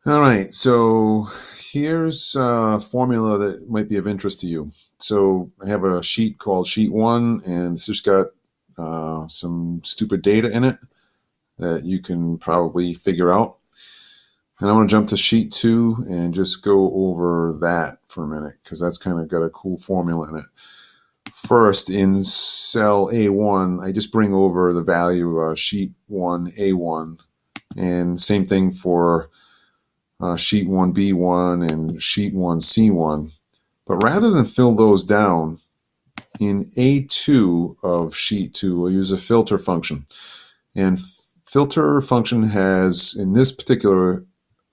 All right, so here's a formula that might be of interest to you. So I have a sheet called Sheet 1, and it's just got some stupid data in it that you can probably figure out. And I want to jump to Sheet 2 and just go over that for a minute because that's kind of got a cool formula in it. First, in cell A1, I just bring over the value Sheet 1 A1, and same thing for Sheet 1B1 and Sheet 1C1. But rather than fill those down, in A2 of Sheet 2, we'll use a filter function. And filter function has, in this particular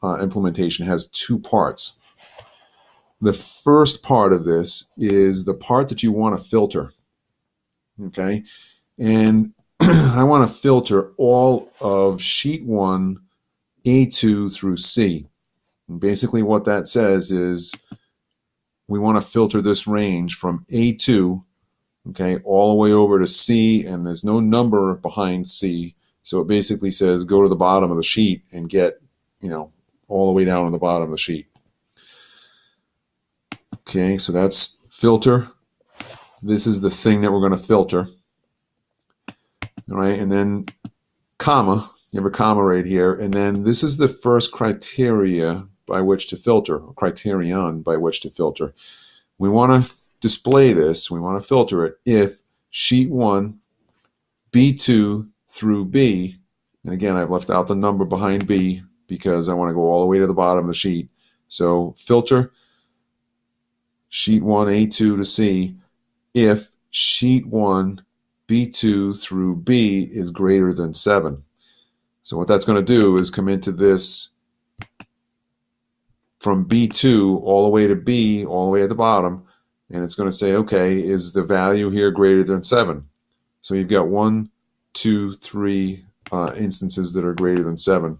implementation, has two parts. The first part of this is the part that you want to filter. Okay? And I want to filter all of Sheet 1, A2 through C. And basically what that says is we want to filter this range from A2, okay, all the way over to C, and there's no number behind C. So it basically says go to the bottom of the sheet and get, all the way down to the bottom of the sheet. Okay, so that's filter. This is the thing that we're going to filter. All right, and then comma, you have a comma right here, and then this is the first criteria by which to filter, or criterion by which to filter. We want to display this, we want to filter it if Sheet 1, B2 through B, and again, I've left out the number behind B because I want to go all the way to the bottom of the sheet. So filter Sheet 1, A2 to C if Sheet 1, B2 through B is greater than 7. So what that's going to do is come into this from B2 all the way to B, all the way at the bottom, and it's going to say, okay, is the value here greater than 7? So you've got 1, 2, 3 instances that are greater than 7.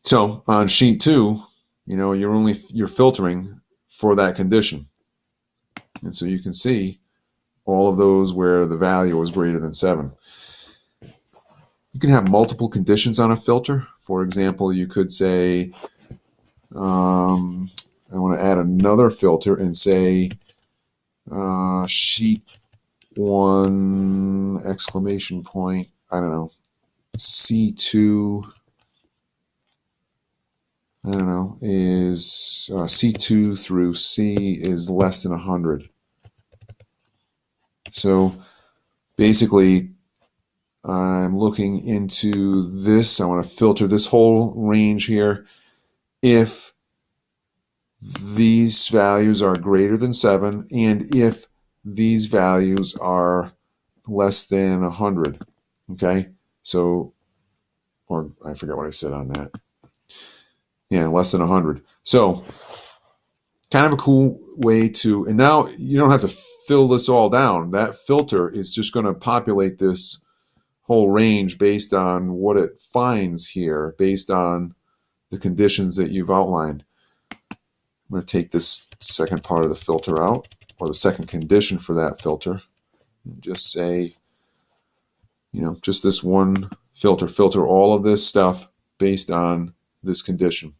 So on Sheet 2, you're filtering for that condition. And so you can see all of those where the value was greater than 7. You can have multiple conditions on a filter. For example, you could say, I want to add another filter and say Sheet 1 exclamation point, I don't know, C2, I don't know, is C2 through C is less than 100. So basically, I'm looking into this. I want to filter this whole range here. If these values are greater than 7 and if these values are less than 100. Okay, so, or I forget what I said on that. Yeah, less than 100. So kind of a cool way to, and now you don't have to fill this all down. That filter is just going to populate this whole range based on what it finds here, based on the conditions that you've outlined. I'm going to take this second part of the filter out, or the second condition for that filter, and just say, just this one filter all of this stuff based on this condition.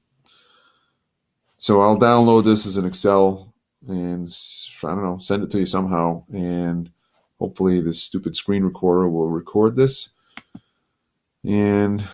So I'll download this as an Excel and, I don't know, send it to you somehow, and hopefully this stupid screen recorder will record this. And